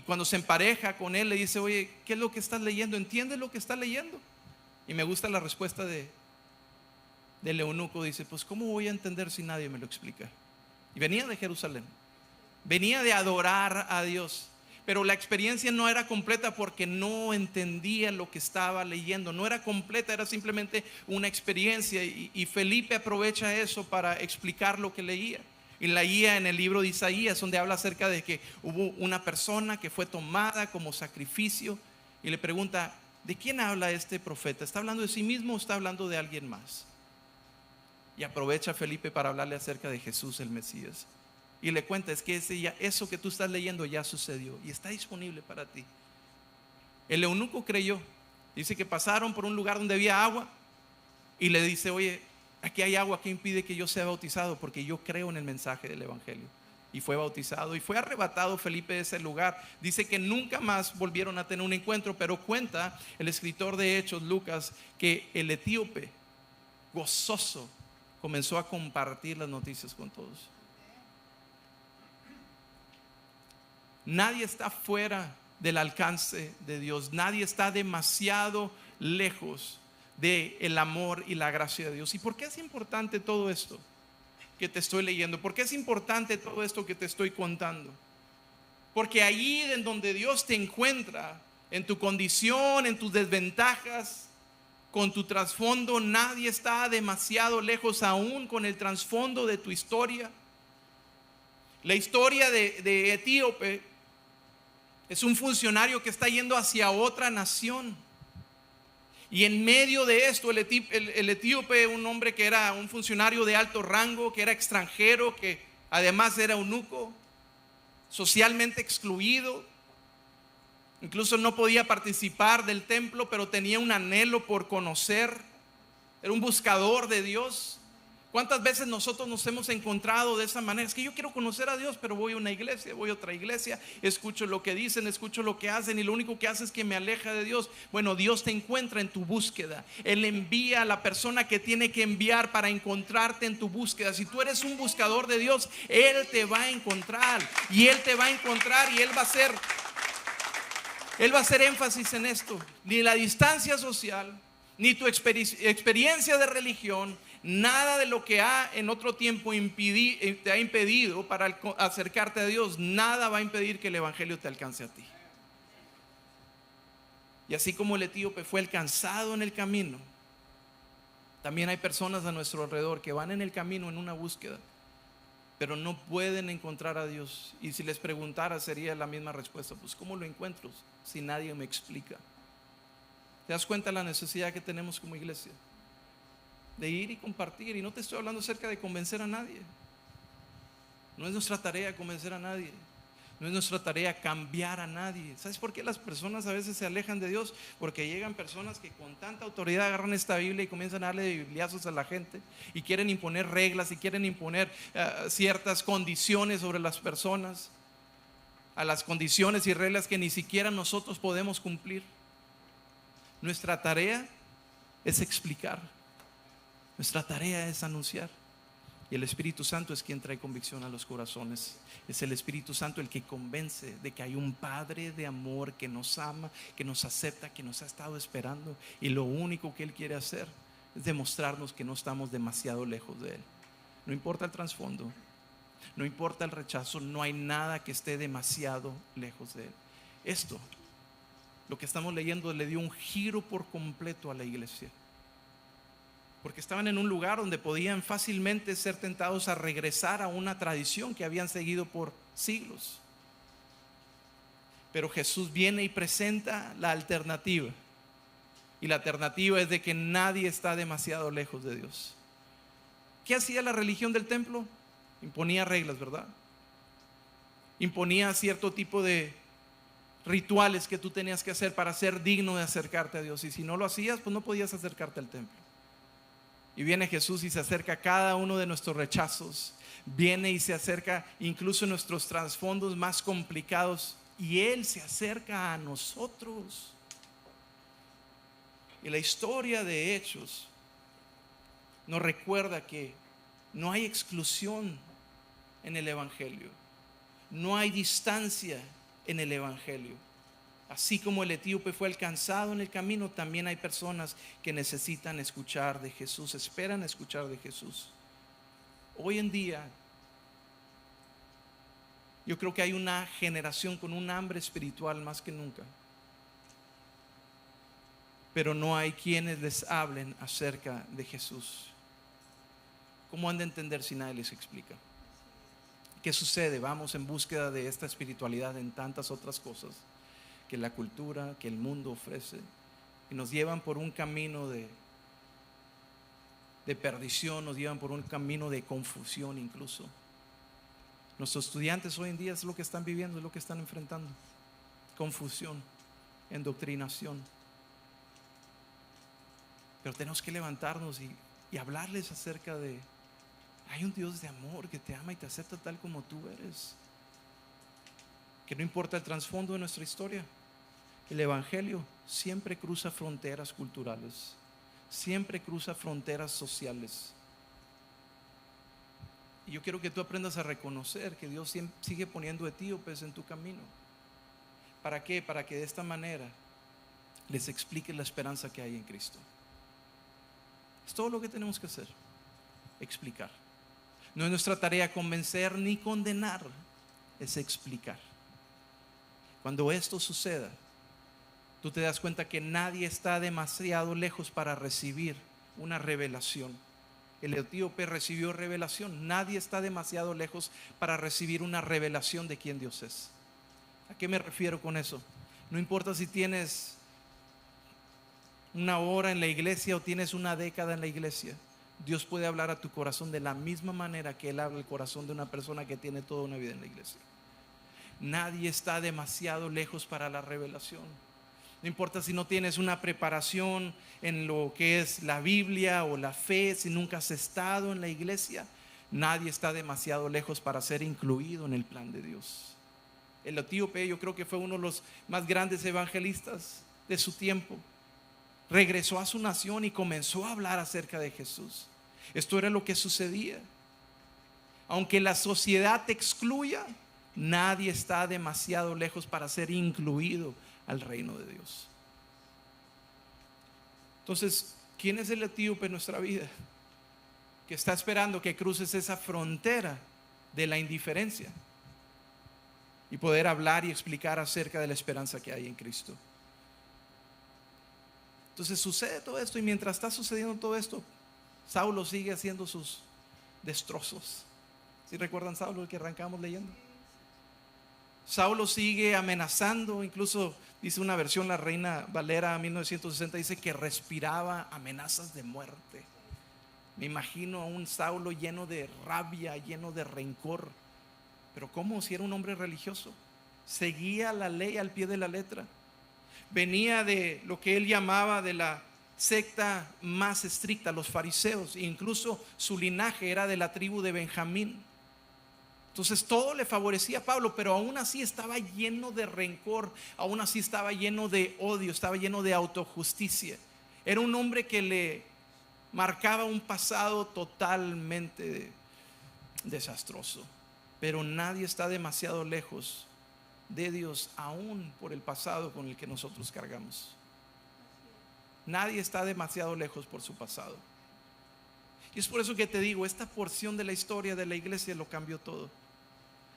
cuando se empareja con él le dice, oye, ¿qué es lo que estás leyendo? ¿Entiendes lo que estás leyendo? Y me gusta la respuesta del eunuco. Dice, pues ¿cómo voy a entender si nadie me lo explica? Y venía de Jerusalén, venía de adorar a Dios, pero la experiencia no era completa porque no entendía lo que estaba leyendo. No era completa, era simplemente una experiencia. Y Felipe aprovecha eso para explicar lo que leía. Y leía en el libro de Isaías, donde habla acerca de que hubo una persona que fue tomada como sacrificio. Y le pregunta, ¿de quién habla este profeta? ¿Está hablando de sí mismo o está hablando de alguien más? Y aprovecha Felipe para hablarle acerca de Jesús el Mesías. Y le cuenta, es que eso que tú estás leyendo ya sucedió y está disponible para ti. El eunuco creyó. Dice que pasaron por un lugar donde había agua y le dice, oye, aquí hay agua, ¿qué impide que yo sea bautizado? Porque yo creo en el mensaje del evangelio. Y fue bautizado y fue arrebatado Felipe de ese lugar. Dice que nunca más volvieron a tener un encuentro, pero cuenta el escritor de Hechos, Lucas, que el etíope, gozoso, comenzó a compartir las noticias con todos. Nadie está fuera del alcance de Dios. Nadie está demasiado lejos del amor y la gracia de Dios. ¿Y por qué es importante todo esto que te estoy leyendo? ¿Por qué es importante todo esto que te estoy contando? Porque allí en donde Dios te encuentra, en tu condición, en tus desventajas, con tu trasfondo, nadie está demasiado lejos, aún con el trasfondo de tu historia. La historia de Etíope es un funcionario que está yendo hacia otra nación. Y en medio de esto, el etíope, un hombre que era un funcionario de alto rango, que era extranjero, que además era eunuco, socialmente excluido, incluso no podía participar del templo, pero tenía un anhelo por conocer, era un buscador de Dios. ¿Cuántas veces nosotros nos hemos encontrado de esa manera? Es que yo quiero conocer a Dios, pero voy a una iglesia, voy a otra iglesia, escucho lo que dicen, escucho lo que hacen y lo único que hace es que me aleja de Dios. Bueno, Dios te encuentra en tu búsqueda. Él envía a la persona que tiene que enviar para encontrarte en tu búsqueda. Si tú eres un buscador de Dios, Él te va a encontrar y Él te va a encontrar y Él va a hacer énfasis en esto. Ni la distancia social, ni tu experiencia de religión, nada de lo que en otro tiempo te ha impedido para acercarte a Dios, nada va a impedir que el evangelio te alcance a ti. Y así como el etíope fue alcanzado en el camino, también hay personas a nuestro alrededor que van en el camino en una búsqueda, pero no pueden encontrar a Dios. Y si les preguntara sería la misma respuesta, pues ¿cómo lo encuentro si nadie me explica? ¿Te das cuenta de la necesidad que tenemos como iglesia? De ir y compartir. Y no te estoy hablando acerca de convencer a nadie. No es nuestra tarea convencer a nadie. No es nuestra tarea cambiar a nadie. ¿Sabes por qué las personas a veces se alejan de Dios? Porque llegan personas que con tanta autoridad agarran esta Biblia y comienzan a darle bibliazos a la gente y quieren imponer reglas y quieren imponer ciertas condiciones sobre las personas, a las condiciones y reglas que ni siquiera nosotros podemos cumplir. Nuestra tarea es explicar. Nuestra tarea es anunciar. Y el Espíritu Santo es quien trae convicción a los corazones. Es el Espíritu Santo el que convence de que hay un Padre de amor que nos ama, que nos acepta, que nos ha estado esperando. Y lo único que Él quiere hacer es demostrarnos que no estamos demasiado lejos de Él. No importa el trasfondo, no importa el rechazo, no hay nada que esté demasiado lejos de Él. Esto, lo que estamos leyendo, le dio un giro por completo a la iglesia. Porque estaban en un lugar donde podían fácilmente ser tentados a regresar a una tradición que habían seguido por siglos. Pero Jesús viene y presenta la alternativa. Y la alternativa es de que nadie está demasiado lejos de Dios. ¿Qué hacía la religión del templo? Imponía reglas, ¿verdad? Imponía cierto tipo de rituales que tú tenías que hacer para ser digno de acercarte a Dios. Y si no lo hacías, pues no podías acercarte al templo. Y viene Jesús y se acerca a cada uno de nuestros rechazos. Viene y se acerca incluso a nuestros trasfondos más complicados. Y Él se acerca a nosotros. Y la historia de Hechos nos recuerda que no hay exclusión en el Evangelio. No hay distancia en el Evangelio. Así como el etíope fue alcanzado en el camino, también hay personas que necesitan escuchar de Jesús, esperan escuchar de Jesús. Hoy en día, yo creo que hay una generación con un hambre espiritual más que nunca. Pero no hay quienes les hablen acerca de Jesús. ¿Cómo han de entender si nadie les explica? ¿Qué sucede? Vamos en búsqueda de esta espiritualidad en tantas otras cosas que la cultura, que el mundo ofrece, y nos llevan por un camino de perdición, nos llevan por un camino de confusión incluso. Nuestros estudiantes hoy en día es lo que están viviendo, es lo que están enfrentando: confusión, endoctrinación. Pero tenemos que levantarnos y hablarles acerca de: hay un Dios de amor que te ama y te acepta tal como tú eres. Que no importa el trasfondo de nuestra historia, el Evangelio siempre cruza fronteras culturales, siempre cruza fronteras sociales. Y yo quiero que tú aprendas a reconocer que Dios sigue poniendo etíopes en tu camino. ¿Para qué? Para que de esta manera les expliques la esperanza que hay en Cristo. Es todo lo que tenemos que hacer: explicar. No es nuestra tarea convencer ni condenar, es explicar. Cuando esto suceda, tú te das cuenta que nadie está demasiado lejos para recibir una revelación. El etíope recibió revelación. Nadie está demasiado lejos para recibir una revelación de quién Dios es. ¿A qué me refiero con eso? No importa si tienes una hora en la iglesia o tienes una década en la iglesia, Dios puede hablar a tu corazón de la misma manera que Él habla al corazón de una persona que tiene toda una vida en la iglesia. Nadie está demasiado lejos para la revelación. No importa si no tienes una preparación en lo que es la Biblia o la fe, si nunca has estado en la iglesia, nadie está demasiado lejos para ser incluido en el plan de Dios. El etíope, yo creo que fue uno de los más grandes evangelistas de su tiempo. Regresó a su nación y comenzó a hablar acerca de Jesús. Esto era lo que sucedía. Aunque la sociedad te excluya, nadie está demasiado lejos para ser incluido al reino de Dios. Entonces, ¿quién es el etíope en nuestra vida que está esperando que cruces esa frontera de la indiferencia y poder hablar y explicar acerca de la esperanza que hay en Cristo? Entonces sucede todo esto, y mientras está sucediendo todo esto, Saulo sigue haciendo sus destrozos. ¿Sí recuerdan Saulo, el que arrancamos leyendo? Saulo sigue amenazando. Incluso dice una versión, la Reina Valera 1960, dice que respiraba amenazas de muerte. Me imagino a un Saulo lleno de rabia, lleno de rencor, Pero ¿cómo? Si era un hombre religioso, seguía la ley al pie de la letra. Venía de lo que él llamaba de la secta más estricta, los fariseos. Incluso su linaje era de la tribu de Benjamín. Entonces todo le favorecía a Pablo, pero aún así estaba lleno de rencor, aún así estaba lleno de odio, estaba lleno de autojusticia. Era un hombre que le marcaba un pasado totalmente desastroso. Pero nadie está demasiado lejos de Dios, aún por el pasado con el que nosotros cargamos. Nadie está demasiado lejos por su pasado. Y es por eso que te digo, esta porción de la historia de la iglesia lo cambió todo.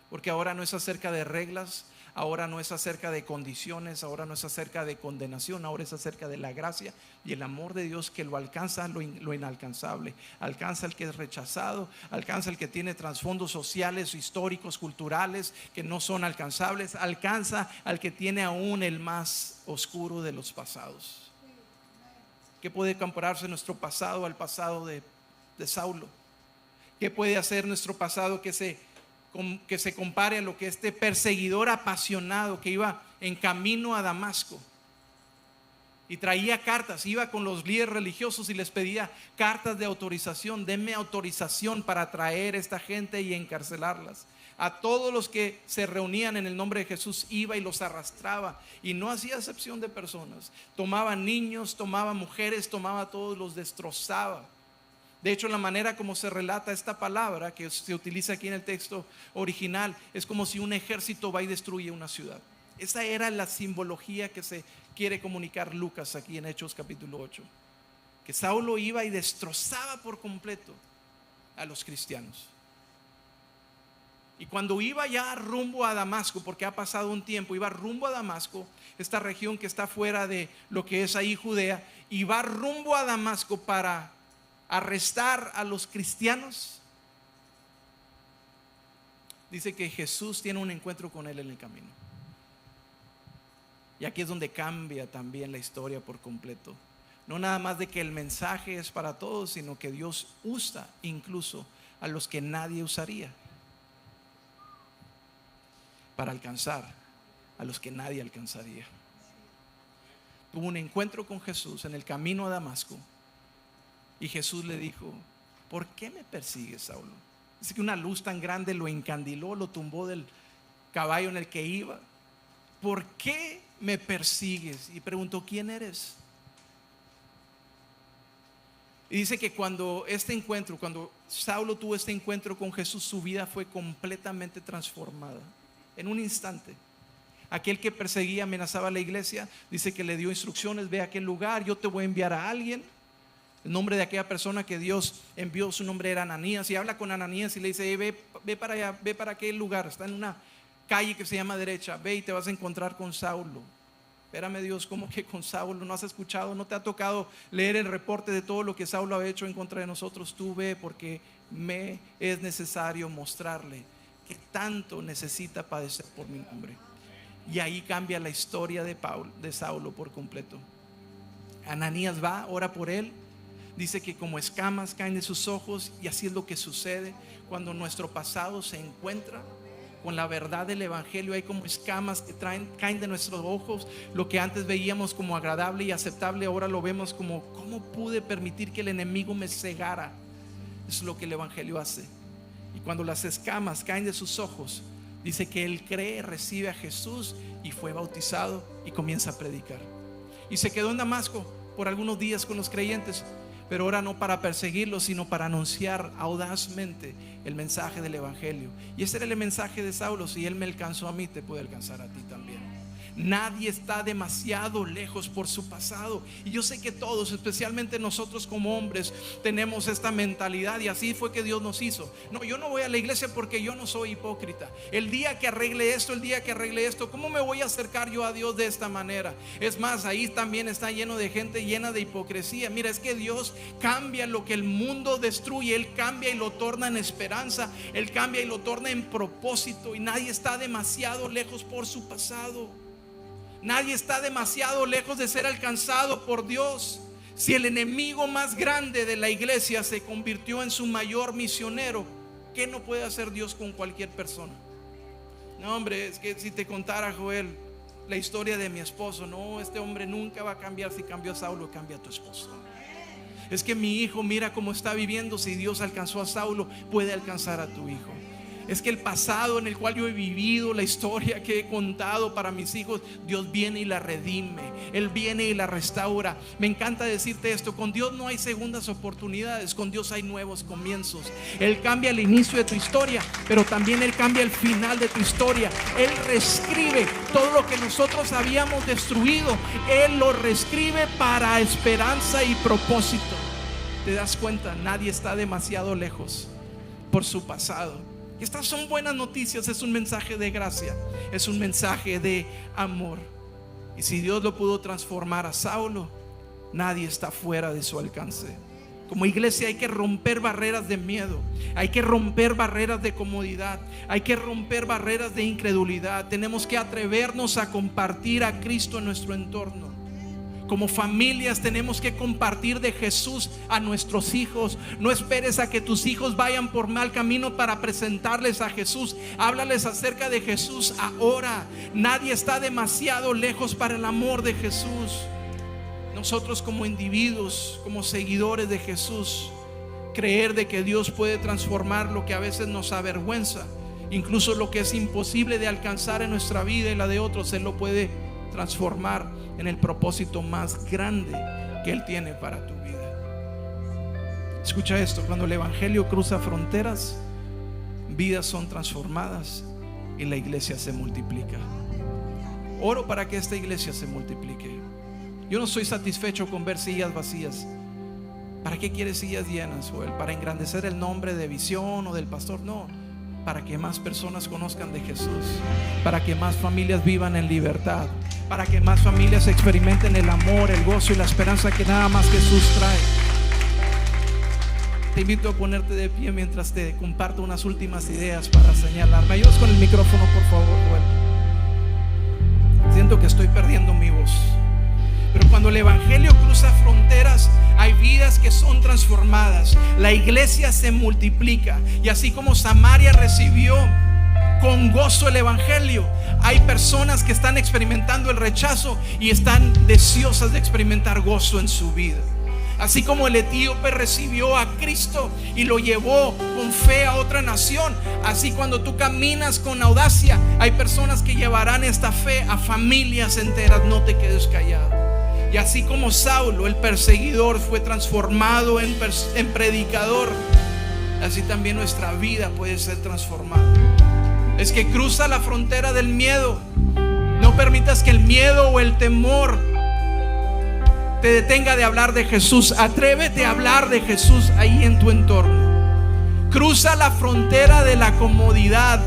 Porque ahora no es acerca de reglas, ahora no es acerca de condiciones, ahora no es acerca de condenación, ahora es acerca de la gracia y el amor de Dios que lo alcanza lo inalcanzable. Alcanza al que es rechazado, alcanza al que tiene trasfondos sociales, históricos, culturales que no son alcanzables, alcanza al que tiene aún el más oscuro de los pasados. ¿Qué puede compararse nuestro pasado al pasado de Saulo? ¿Qué puede hacer nuestro pasado que se compare a lo que este perseguidor apasionado que iba en camino a Damasco y traía cartas, iba con los líderes religiosos y les pedía cartas de autorización? Denme autorización para traer a esta gente y encarcelarlas. A todos los que se reunían en el nombre de Jesús iba y los arrastraba, y no hacía excepción de personas. Tomaba niños, tomaba mujeres, tomaba a todos, los destrozaba. De hecho, la manera como se relata esta palabra que se utiliza aquí en el texto original es como si un ejército va y destruye una ciudad. Esa era la simbología que se quiere comunicar Lucas aquí en Hechos capítulo 8. Que Saulo iba y destrozaba por completo a los cristianos. Y cuando iba ya rumbo a Damasco, porque ha pasado un tiempo, iba rumbo a Damasco, esta región que está fuera de lo que es ahí Judea, y va rumbo a Damasco para arrestar a los cristianos. Dice que Jesús tiene un encuentro con él en el camino. Y aquí es donde cambia también la historia por completo. No nada más de que el mensaje es para todos, sino que Dios usa incluso a los que nadie usaría para alcanzar a los que nadie alcanzaría. Tuvo un encuentro con Jesús en el camino a Damasco. Y Jesús le dijo: ¿por qué me persigues, Saulo? Dice que una luz tan grande lo encandiló, lo tumbó del caballo en el que iba. ¿Por qué me persigues? Y preguntó: ¿quién eres? Y dice que cuando Saulo tuvo este encuentro con Jesús, su vida fue completamente transformada. En un instante. Aquel que perseguía, amenazaba a la iglesia, dice que le dio instrucciones: ve a aquel lugar, yo te voy a enviar a alguien. El nombre de aquella persona que Dios envió, su nombre era Ananías, y habla con Ananías y le dice: ve para allá, ve para aquel lugar, está en una calle que se llama derecha, ve y te vas a encontrar con Saulo. Espérame, Dios, ¿cómo que con Saulo? ¿No has escuchado? ¿No te ha tocado leer el reporte de todo lo que Saulo ha hecho en contra de nosotros? Tú ve, porque me es necesario mostrarle que tanto necesita padecer por mi nombre. Y ahí cambia la historia de Saulo por completo. Ananías va, ora por él. Dice que como escamas caen de sus ojos, y así es lo que sucede cuando nuestro pasado se encuentra con la verdad del evangelio. Hay como escamas que caen de nuestros ojos. Lo que antes veíamos como agradable y aceptable, ahora lo vemos como: ¿cómo pude permitir que el enemigo me cegara? Eso es lo que el evangelio hace. Y cuando las escamas caen de sus ojos, dice que él cree, recibe a Jesús y fue bautizado y comienza a predicar. Y se quedó en Damasco por algunos días con los creyentes, pero ahora no para perseguirlos, sino para anunciar audazmente el mensaje del evangelio. Y ese era el mensaje de Saulo: si él me alcanzó a mí, te puede alcanzar a ti también. Nadie está demasiado lejos por su pasado. Y yo sé que todos, especialmente nosotros como hombres, tenemos esta mentalidad, y así fue que Dios nos hizo. No, yo no voy a la iglesia porque yo no soy hipócrita. El día que arregle esto, ¿cómo me voy a acercar yo a Dios de esta manera? Es más, ahí también está lleno de gente llena de hipocresía. Mira, es que Dios cambia lo que el mundo destruye. Él cambia y lo torna en esperanza. Él cambia y lo torna en propósito. Y nadie está demasiado lejos por su pasado. Nadie está demasiado lejos de ser alcanzado por Dios. Si el enemigo más grande de la iglesia se convirtió en su mayor misionero, ¿qué no puede hacer Dios con cualquier persona? No, hombre, es que si te contara, Joel, la historia de mi esposo, no, este hombre nunca va a cambiar. Si cambió a Saulo, cambia a tu esposo. Es que mi hijo, mira cómo está viviendo. Si Dios alcanzó a Saulo, puede alcanzar a tu hijo. Es que el pasado en el cual yo he vivido, la historia que he contado para mis hijos, Dios viene y la redime, Él viene y la restaura. Me encanta decirte esto: con Dios no hay segundas oportunidades, con Dios hay nuevos comienzos. Él cambia el inicio de tu historia, pero también Él cambia el final de tu historia. Él reescribe todo lo que nosotros habíamos destruido. Él lo reescribe para esperanza y propósito. ¿Te das cuenta? Nadie está demasiado lejos por su pasado. Y estas son buenas noticias. Es un mensaje de gracia, es un mensaje de amor. Y si Dios lo pudo transformar a Saulo, nadie está fuera de su alcance. Como iglesia hay que romper barreras de miedo, hay que romper barreras de comodidad, hay que romper barreras de incredulidad. Tenemos que atrevernos a compartir a Cristo en nuestro entorno. Como familias tenemos que compartir de Jesús a nuestros hijos. No esperes a que tus hijos vayan por mal camino para presentarles a Jesús. Háblales acerca de Jesús ahora. Nadie está demasiado lejos para el amor de Jesús. Nosotros como individuos, como seguidores de Jesús, creer de que Dios puede transformar lo que a veces nos avergüenza, incluso lo que es imposible de alcanzar en nuestra vida y la de otros, Él lo puede transformar en el propósito más grande que Él tiene para tu vida. Escucha esto: cuando el evangelio cruza fronteras, vidas son transformadas y la iglesia se multiplica. Oro para que esta iglesia se multiplique. Yo no soy satisfecho con ver sillas vacías. ¿Para qué quieres sillas llenas, Joel? ¿Para engrandecer el nombre de Visión o del pastor? No, para que más personas conozcan de Jesús, para que más familias vivan en libertad, para que más familias experimenten el amor, el gozo y la esperanza que nada más Jesús trae. Te invito a ponerte de pie mientras te comparto unas últimas ideas para señalar. ¿Me ayudas con el micrófono, por favor, Joel? Siento que estoy perdiendo mi voz. Pero cuando el evangelio cruza fronteras, hay vidas que son transformadas. La iglesia se multiplica. Y así como Samaria recibió con gozo el evangelio, hay personas que están experimentando el rechazo y están deseosas de experimentar gozo en su vida. Así como el etíope recibió a Cristo y lo llevó con fe a otra nación, así cuando tú caminas con audacia, hay personas que llevarán esta fe a familias enteras. No te quedes callado. Y así como Saulo, el perseguidor, fue transformado en predicador, así también nuestra vida puede ser transformada. Es que cruza la frontera del miedo. No permitas que el miedo o el temor te detenga de hablar de Jesús. Atrévete a hablar de Jesús ahí en tu entorno. Cruza la frontera de la comodidad.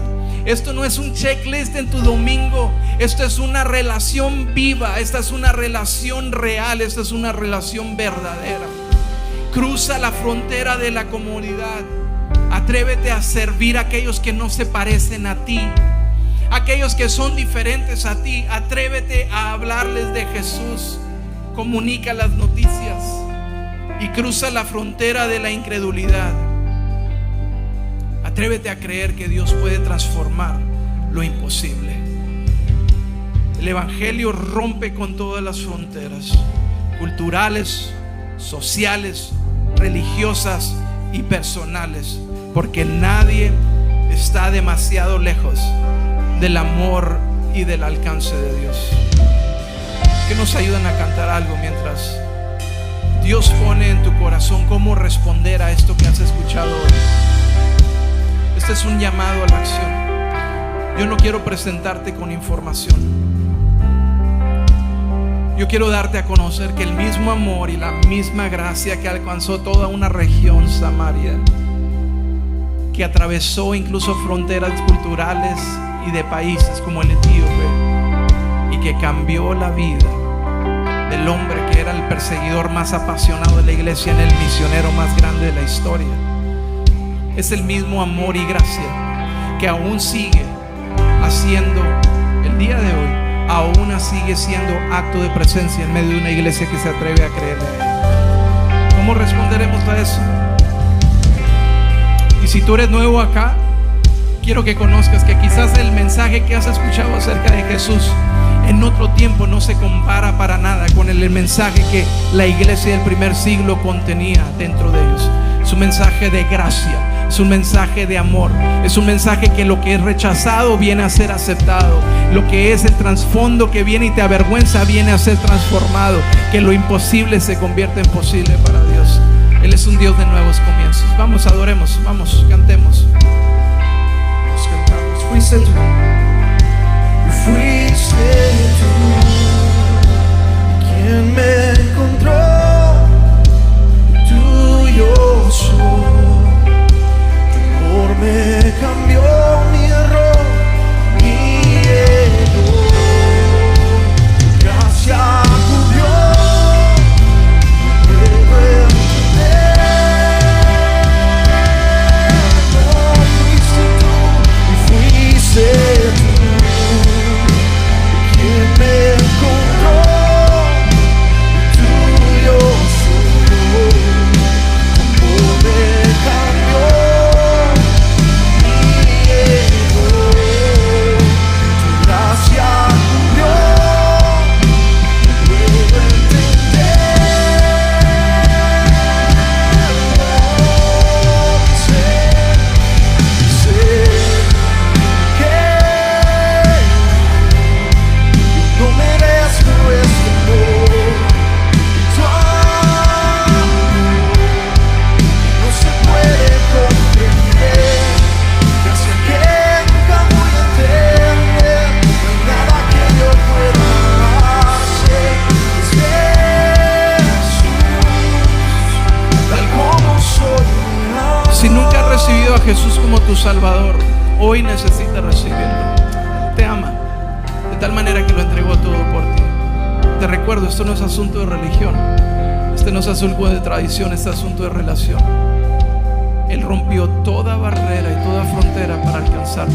Esto no es un checklist en tu domingo. Esto es una relación viva. Esta es una relación real. Esta es una relación verdadera. Cruza la frontera de la comodidad. Atrévete a servir a aquellos que no se parecen a ti, aquellos que son diferentes a ti. Atrévete a hablarles de Jesús. Comunica las noticias y cruza la frontera de la incredulidad. Atrévete a creer que Dios puede transformar lo imposible. El evangelio rompe con todas las fronteras culturales, sociales, religiosas y personales, porque nadie está demasiado lejos del amor y del alcance de Dios. Que nos ayudan a cantar algo mientras Dios pone en tu corazón cómo responder a esto que has escuchado hoy. Este es un llamado a la acción. Yo no quiero presentarte con información. Yo quiero darte a conocer que el mismo amor y la misma gracia que alcanzó toda una región, Samaria, que atravesó incluso fronteras culturales y de países como el etíope, y que cambió la vida del hombre que era el perseguidor más apasionado de la iglesia en el misionero más grande de la historia. Es el mismo amor y gracia que aún sigue haciendo el día de hoy, aún sigue siendo acto de presencia en medio de una iglesia que se atreve a creerle a Él. ¿Cómo responderemos a eso? Y si tú eres nuevo acá, quiero que conozcas que quizás el mensaje que has escuchado acerca de Jesús en otro tiempo no se compara para nada con el mensaje que la iglesia del primer siglo contenía dentro de ellos. Es un mensaje de gracia, es un mensaje de amor, es un mensaje que lo que es rechazado viene a ser aceptado, lo que es el trasfondo que viene y te avergüenza viene a ser transformado, que lo imposible se convierte en posible para Dios. Él es un Dios de nuevos comienzos. Vamos, adoremos, vamos, cantemos. Nos cantamos. Fuiste tú, quien me encontró. Tuyo soy, tu amor me cambió mi error, mi ego, tu gracia cubrió. Jesús como tu Salvador, hoy necesitas recibirlo. Te ama de tal manera que lo entregó todo por ti. Te recuerdo, esto no es asunto de religión, este no es asunto de tradición, este es asunto de relación. Él rompió toda barrera y toda frontera para alcanzarte,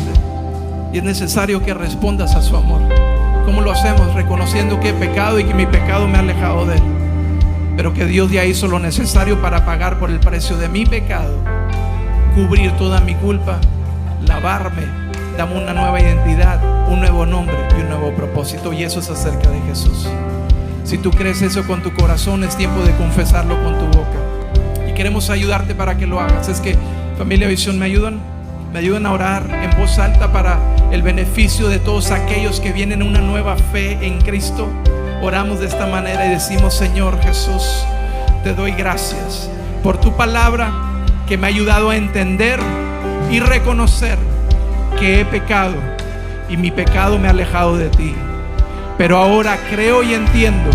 y es necesario que respondas a su amor. ¿Cómo lo hacemos? Reconociendo que he pecado y que mi pecado me ha alejado de Él, pero que Dios ya hizo lo necesario para pagar por el precio de mi pecado, cubrir toda mi culpa, lavarme, dame una nueva identidad, un nuevo nombre y un nuevo propósito. Y eso es acerca de Jesús. Si tú crees eso con tu corazón, es tiempo de confesarlo con tu boca, y queremos ayudarte para que lo hagas. Es que Familia Visión, ¿me ayudan a orar en voz alta para el beneficio de todos aquellos que vienen a una nueva fe en Cristo? Oramos de esta manera y decimos: Señor Jesús, te doy gracias por tu palabra, que me ha ayudado a entender y reconocer que he pecado y mi pecado me ha alejado de ti. Pero ahora creo y entiendo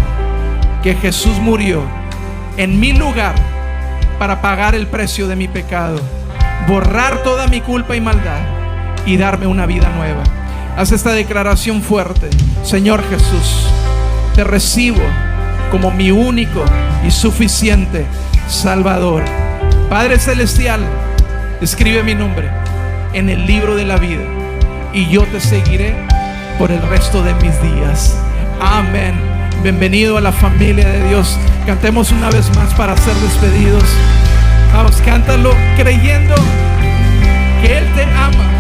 que Jesús murió en mi lugar para pagar el precio de mi pecado, borrar toda mi culpa y maldad y darme una vida nueva. Haz esta declaración fuerte: Señor Jesús, te recibo como mi único y suficiente Salvador. Padre Celestial, escribe mi nombre en el libro de la vida, y yo te seguiré por el resto de mis días. Amén. Bienvenido a la familia de Dios. Cantemos una vez más para ser despedidos. Vamos, cántalo creyendo que Él te ama.